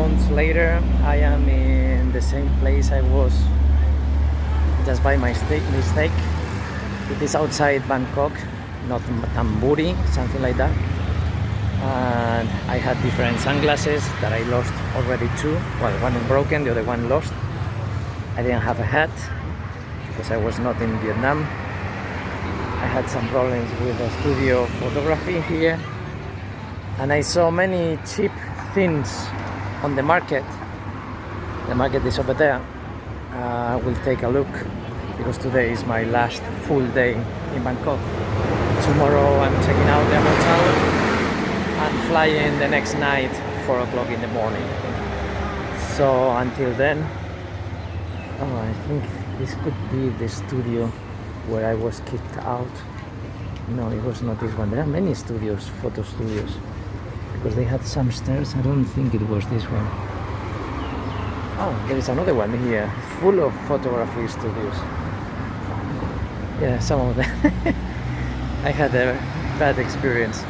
months later, I am in the same place I was just by my mistake. It is outside Bangkok, not Tamburi, something like that. And I had different sunglasses that I lost already two. Well, one broken, the other one lost. I didn't have a hat because I was not in Vietnam. I had some problems with the studio photography here. And I saw many cheap things on the market. The market is over there. We'll take a look because today is my last full day in Bangkok. Tomorrow I'm checking out the hotel and flying the next night, 4 o'clock in the morning. So until then, I think this could be the studio where I was kicked out. No, it was not this one. There are many studios, photo studios, because they had some stairs. I don't think it was this one. Oh, there is another one here, full of photography studios. Yeah, some of them. I had a bad experience.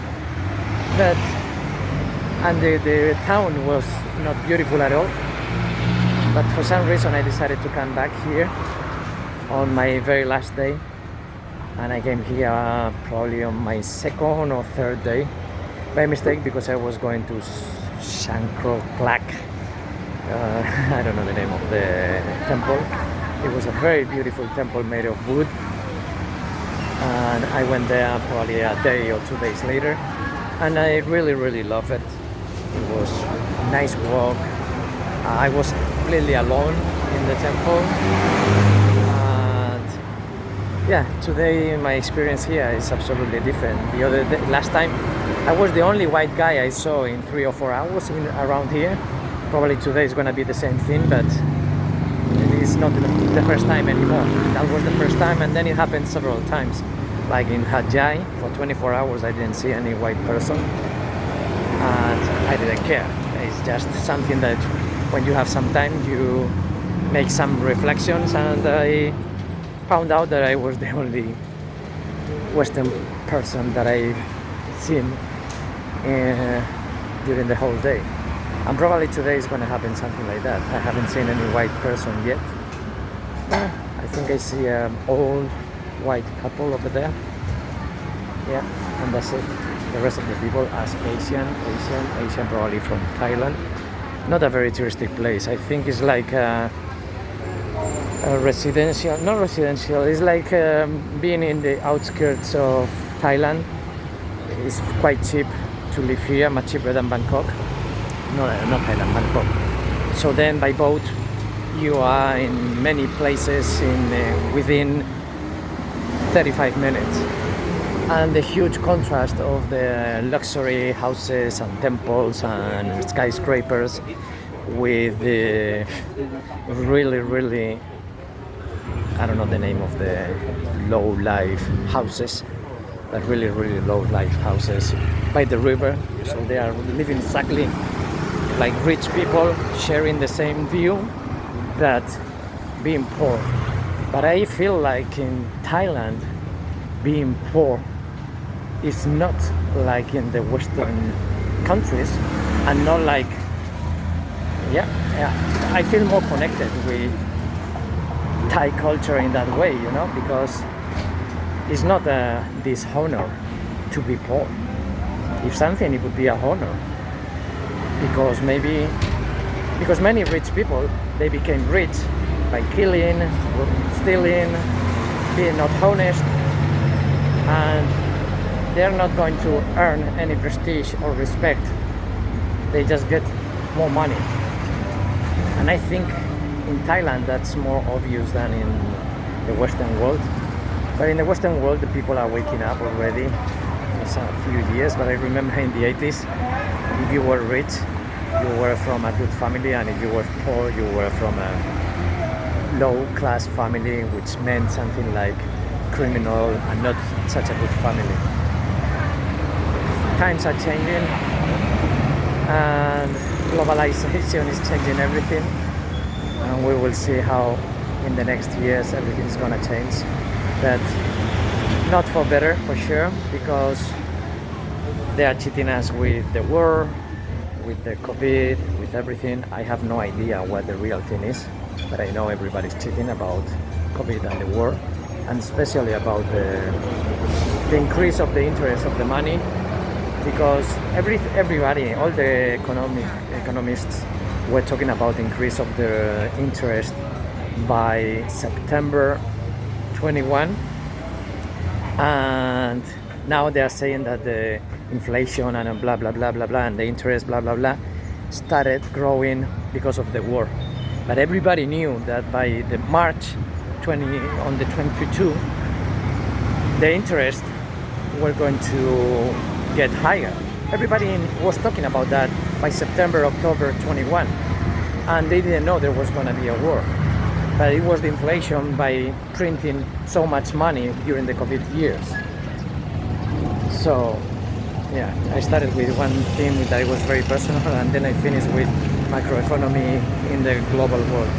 And the town was not beautiful at all. But for some reason I decided to come back here on my very last day. And I came here probably on my second or third day by mistake because I was going to Shankro Plak. I don't know the name of the temple. It was a very beautiful temple made of wood. And I went there probably a day or 2 days later. And I really love it. It was a nice walk. I was completely alone in the temple. And yeah, today my experience here is absolutely different. The other day, last time, I was the only white guy I saw in 3 or 4 hours around here. Probably today is going to be the same thing, but it is not the first time anymore. That was the first time, and then it happened several times. Like in Hat Yai, for 24 hours I didn't see any white person, and I didn't care. It's just something that when you have some time you make some reflections, and I found out that I was the only Western person that I've seen during the whole day. And probably today is going to happen something like that. I haven't seen any white person yet. I think I see an old white couple over there. Yeah, and that's it. The rest of the people as Asian, probably from Thailand. Not a very touristic place. I think it's like a residential, not residential, it's like being in the outskirts of Thailand. It's quite cheap to live here, much cheaper than Bangkok. No, not Thailand, Bangkok. So then by boat, you are in many places within 35 minutes. And the huge contrast of the luxury houses and temples and skyscrapers with the really, I don't know the name of the low-life houses, but really low-life houses by the river. So they are living exactly like rich people sharing the same view, but being poor. But I feel like in Thailand, being poor is not like in the Western countries, and not like, I feel more connected with Thai culture in that way, you know, because it's not a dishonor to be poor. If something, it would be a honor, because many rich people, they became rich by killing, stealing, being not honest, and they're not going to earn any prestige or respect. They just get more money. And I think in Thailand that's more obvious than in the Western world. But in the Western world, the people are waking up already. It's a few years, but I remember in the 80s, if you were rich, you were from a good family, and if you were poor, you were from a low-class family, which meant something like criminal and not such a good family. Times are changing, and globalization is changing everything, and we will see how in the next years everything is going to change, but not for better for sure, because they are cheating us with the war, with the COVID, with everything, I have no idea what the real thing is, but I know everybody's cheating about COVID and the war, and especially about the increase of the interest of the money, because everybody, all the economists were talking about the increase of the interest by September 21, and now they are saying that the inflation and blah blah blah blah blah and the interest blah blah blah started growing because of the war. But everybody knew that by the March 20 on the 22, the interest were going to get higher. Everybody was talking about that by September, October 21, and they didn't know there was going to be a war. But it was the inflation by printing so much money during the COVID years. So, yeah, I started with one theme that was very personal, and then I finished with macroeconomy in the global world.